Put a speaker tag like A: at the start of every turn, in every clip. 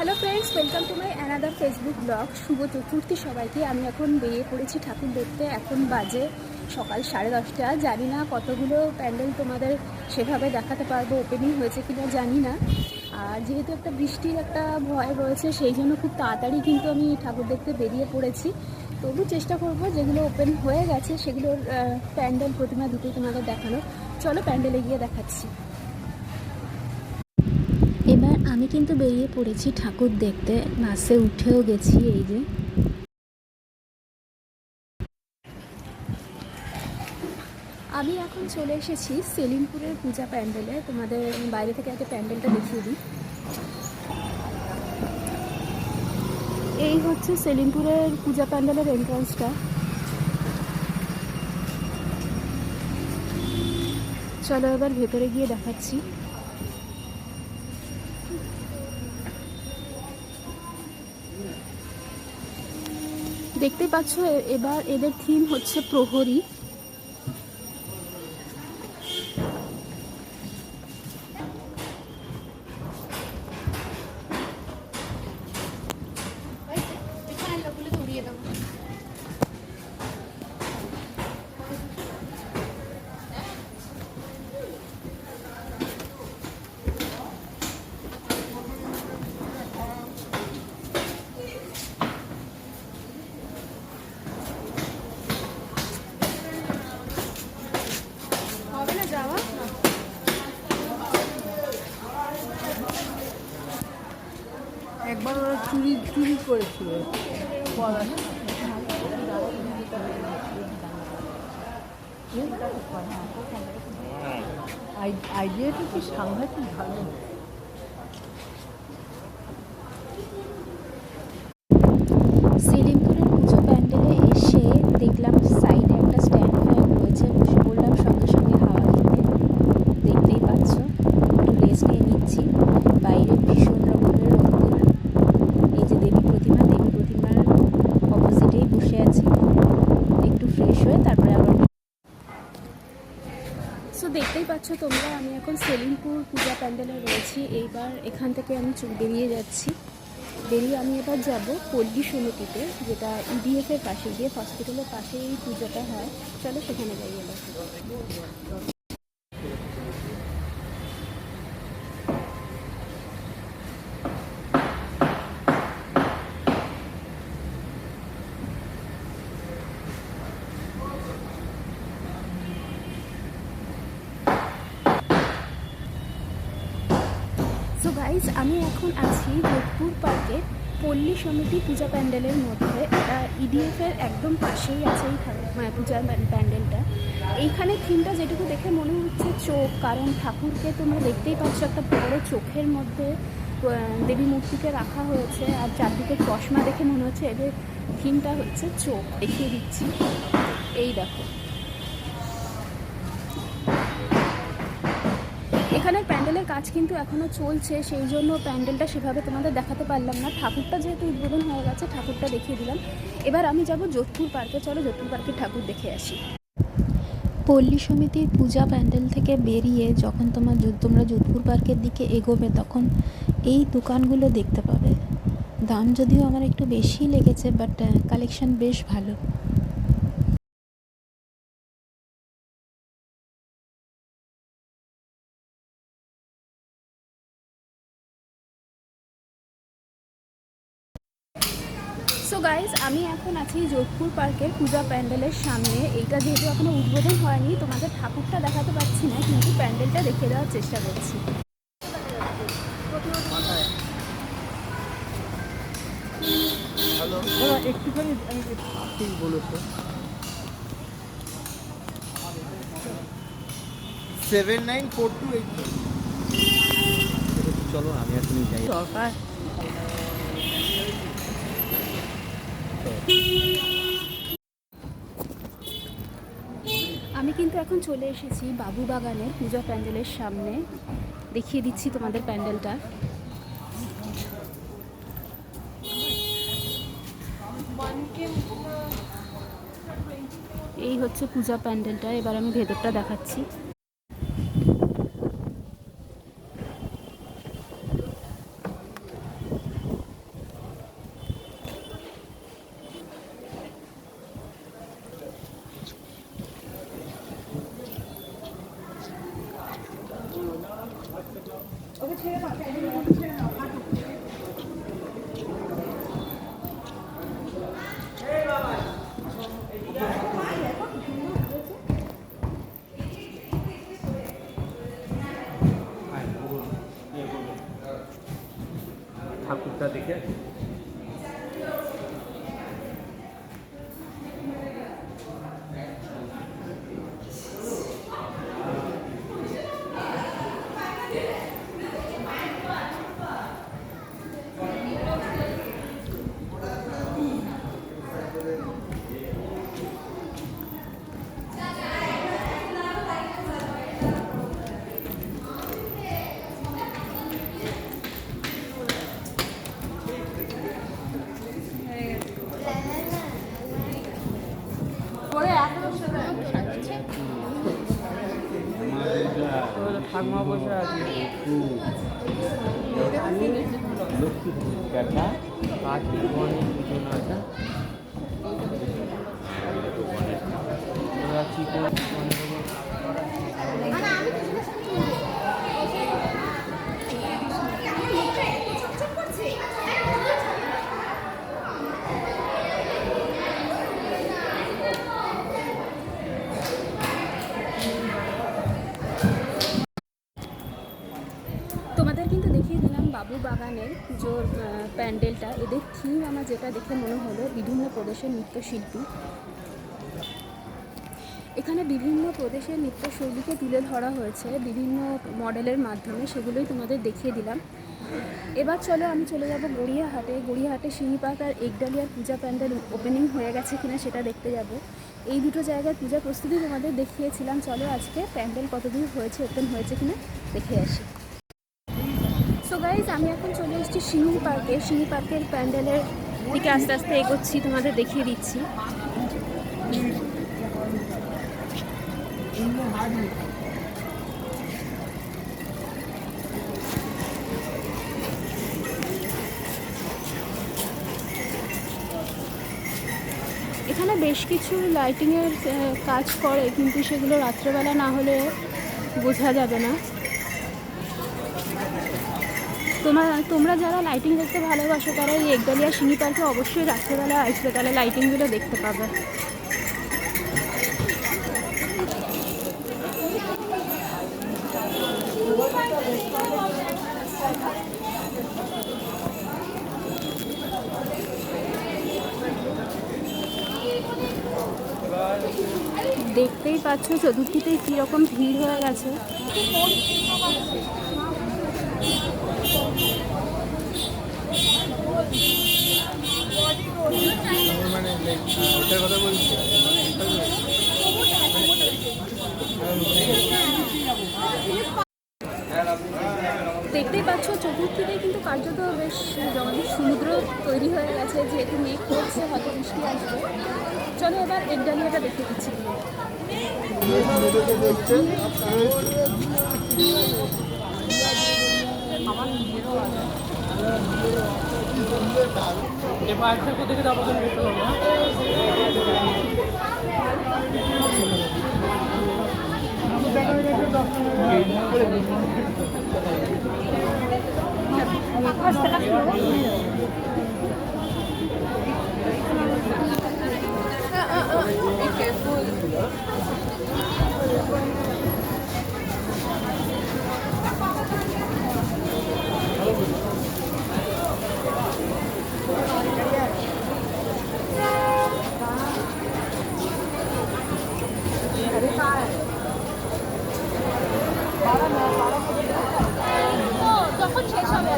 A: Hello friends, welcome to my another Facebook blog. শুভ চতুর্থী সবাইকে। আমি এখন বেরিয়ে পড়েছি ঠাকুর দেখতে। এখন বাজে সকাল 10:30। জানি না কতগুলো প্যান্ডেল তোমাদের সেভাবে দেখাতে পারবো, ওপেনিং হয়েছে কিনা জানি না। আর যেহেতু একটা বৃষ্টির একটা ভয় রয়েছে, সেই জন্য খুব তাড়াতাড়ি কিন্তু আমি ঠাকুর দেখতে বেরিয়ে পড়েছি। তবু চেষ্টা করবো যেগুলো ওপেন হয়ে গেছে সেগুলোর প্যান্ডেল প্রতিমা দুটোই তোমাদের দেখানো। চলো প্যান্ডেলে গিয়ে দেখাচ্ছি। এবার আমি কিন্তু বেরিয়ে পড়েছি ঠাকুর দেখতে, বাসে উঠেও গেছি। এই যে আমি এখন চলে এসেছি সেলিমপুরের পূজা প্যান্ডেলে। তোমাদের বাইরে থেকে আগে প্যান্ডেলটা দেখিয়ে দিই। এই হচ্ছে সেলিমপুরের পূজা প্যান্ডেলের এন্ট্রান্সটা। চলো এবার ভেতরে গিয়ে দেখাচ্ছি। দেখতে পাচ্ছ এবার এদের থিম হচ্ছে প্রহরী।
B: একবার ওরা চুরি করেছিল। আইডিয়াটা কি সাংঘাতিক ভালো।
A: সেলিমপুরের পুজো প্যান্ডেলে এসে দেখলাম সাইডে একটা স্ট্যান্ড ফ্যান রয়েছে, বসে পড়লাম সঙ্গে সঙ্গে হাওয়া খেতে। দেখতেই পাচ্ছ, একটু রেস্ট নিয়ে নিচ্ছি। বাইরে ভীষণ রকমের রোদ্দুর। এই যে দেবী প্রতিমার অপোজিটেই বসে আছি, একটু ফ্রেশ হয়ে তারপরে আবার। সো দেখতেই পাচ্ছ তোমরা, আমি এখন সেলিমপুর পূজা প্যান্ডেলে রয়েছি। এইবার এখান থেকে আমি বেরিয়ে যাচ্ছি। বেরিয়ে আমি এবার যাব পল্লী সমিতিতে, যেটা ইডিএফের পাশে, গিয়ে হসপিটালের পাশে এই পুজোটা হয়। চলো সেখানে যাই এবার। সো গাইজ, আমি এখন আছি যোধপুর পার্কে পল্লী সমিতি পূজা প্যান্ডেলের মধ্যে। এটা ইডিএফের একদম পাশেই আছে এই পূজা প্যান্ডেলটা। এইখানে থিমটা যেটুকু দেখে মনে হচ্ছে চোখ, কারণ ঠাকুরকে তোমরা দেখতেই পাচ্ছ একটা বড় চোখের মধ্যে দেবী মূর্তিকে রাখা হয়েছে। আর চারদিকে চশমা দেখে মনে হচ্ছে এদের থিমটা হচ্ছে চোখ। দেখিয়ে দিচ্ছি, এই দেখো। এখানের প্যান্ডেলের কাজ কিন্তু এখনও চলছে, সেই জন্য প্যান্ডেলটা সেভাবে তোমাদের দেখাতে পারলাম না। ঠাকুরটা যেহেতু উদ্বোধন হয়ে গেছে, ঠাকুরটা দেখিয়ে দিলাম। এবার আমি যাব যোধপুর পার্কে। চলো যোধপুর পার্কে ঠাকুর দেখে আসি। পল্লী সমিতির পূজা প্যান্ডেল থেকে বেরিয়ে যখন তোমরা যোধপুর পার্কের দিকে এগোবে, তখন এই দোকানগুলো দেখতে পাবে। দাম যদিও আমার একটু বেশি লেগেছে, বাট কালেকশন বেশ ভালো। সো গাইজ, আমি এখন আছি যোধপুর পার্কের পূজা প্যান্ডেলের সামনে। এইটা যেহেতু এখনো উদ্বোধন হয়নি, তোমাদের ঠাকুরটা দেখাতে পারছি না, কিন্তু প্যান্ডেলটা দেখে দেওয়ার চেষ্টা করছি।
B: একটুখানি ঠিক বলেছো। 794284। চলো আমি আর তুমি যাই। সরকার
A: আমি কিন্তু এখন চলে এসেছি বাবু বাগানের পূজা প্যান্ডেলের সামনে। দেখিয়ে দিচ্ছি তোমাদের প্যান্ডেলটা। এই হচ্ছে পূজা প্যান্ডেলটা। এবার আমি ভেতরটা দেখাচ্ছি।
B: ঠাকুরটা দেখে ঠাকুমা বসে আছে পাখি অনেক কিছু না আছে চিকন অনেক
A: তোমাদের কিন্তু দেখিয়ে দিলাম বাবু বাগানের পুজোর প্যান্ডেলটা। এদের থিম আমার যেটা দেখে মনে হলো বিভিন্ন প্রদেশের নৃত্যশিল্পী। এখানে বিভিন্ন প্রদেশের নৃত্যশৈলীকে তুলে ধরা হয়েছে বিভিন্ন মডেলের মাধ্যমে, সেগুলোই তোমাদের দেখিয়ে দিলাম। এবার চলো আমি চলে যাব গড়িয়াহাটে। গড়িয়াহাটে সিঁড়ি পার্ক আর একডালিয়ার পূজা প্যান্ডেল ওপেনিং হয়ে গেছে কিনা সেটা দেখতে যাব। এই দুটো জায়গার পূজা প্রস্তুতি তোমাদের দেখিয়েছিলাম। চলো আজকে প্যান্ডেল কতদূর হয়েছে, ওপেন হয়েছে কিনা দেখে আসি। সো গাইজ, আমি এখন চলে এসেছি সিঁড়ি পার্কে। সিঁড়ি পার্কের প্যান্ডেলের দিকে আস্তে আস্তে এগোচ্ছি, তোমাদের দেখিয়ে দিচ্ছি। এখানে বেশ কিছু লাইটিংয়ের কাজ করে, কিন্তু সেগুলো রাত্রেবেলা না হলে বোঝা যাবে না। তোমরা যারা লাইটিং দেখতে ভালোবাসো তারা এই একডালিয়া সিঁড়ি পার্কে অবশ্যই রাত্রেবেলা আসবে, তাহলে লাইটিংগুলো দেখতে পাবে। দেখতেই পাচ্ছ চতুর্থীতেই কীরকম ভিড় হয়ে গেছে।
B: কথা বলছি
A: দেখতেই পাচ্ছ চতুর্থীতে কিন্তু কার্যত বেশ জগন্নাথ সমুদ্র তৈরি হয়ে গেছে, যেহেতু মেঘ করছে, হয়তো বৃষ্টি আসবে। চলো এবার একডালিয়াটা দেখে দিচ্ছি। যখন শেষ হবে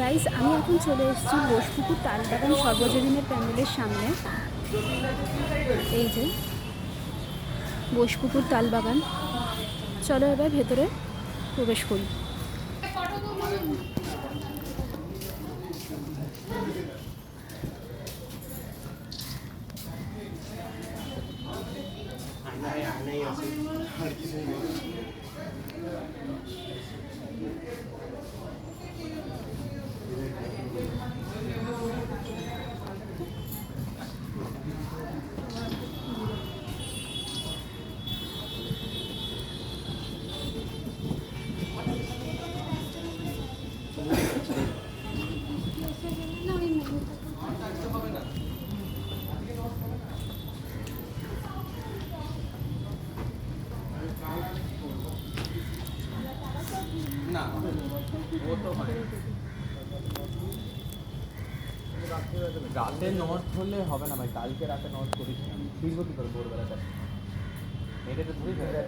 A: গাইস, আমি এখন চলে এসেছি বোসপুকুর তালবাগান সর্বজনীনের প্যান্ডেলের সামনে। এই যে বোসপুকুর তালবাগান, চলো এবার ভেতরে প্রবেশ করি।
B: রাতে নর্থ হলে হবে না ভাই, কালকে রাতে নর্থ করিস না, ফিরবো কি করে ভোরবেলাটা? এটা তো ধরে ধরে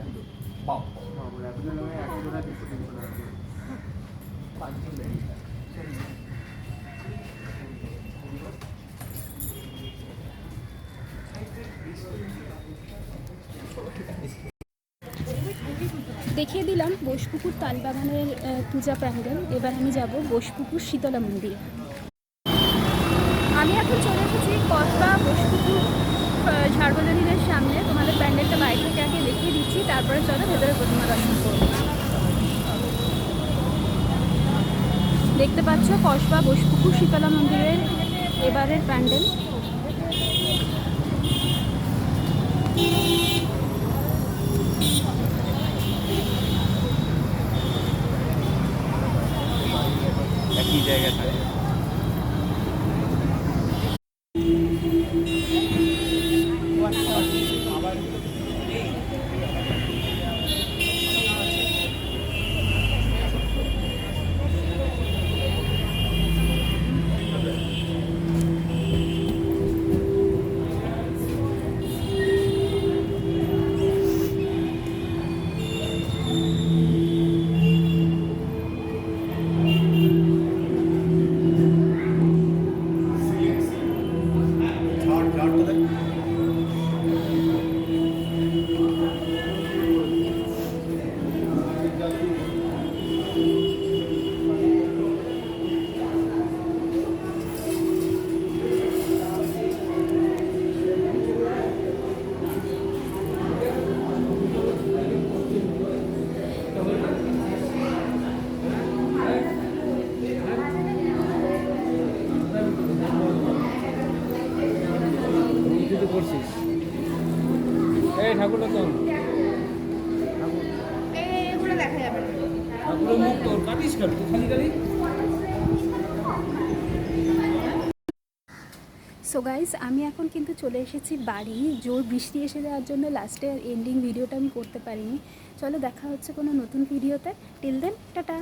A: দেখিয়ে দিলাম বোসপুকুর তালবাগানের পূজা প্যান্ডেল। এবার আমি যাব বোসপুকুর শীতলা মন্দিরে। আমি এখন চলে এসেছি কসবা বোসপুকুর সার্বজনীনের সামনে। তোমাদের প্যান্ডেলটা বাইরে থেকে আগে দেখিয়ে দিচ্ছি, তারপরে চলো ভেতরে প্রতিমা দর্শন করব। দেখতে পাচ্ছ কসবা বোসপুকুর শীতলা মন্দিরের এবারের প্যান্ডেল।
B: একই জায়গায় থাকে। করছিস এই ঠাকুরটা তো
A: এগুলো দেখা যাবে না।
B: ঠাকুরের মুখ তোর কাটিস কাট খালি খালি।
A: সো গাইস, আমি এখন কিন্তু চলে এসেছি বাড়ি। জোর বৃষ্টি এসে যাওয়ার জন্য লাস্টে এন্ডিং ভিডিওটা আমি করতে পারিনি। চলো দেখা হচ্ছে কোনো নতুন ভিডিওতে। Till then, tata.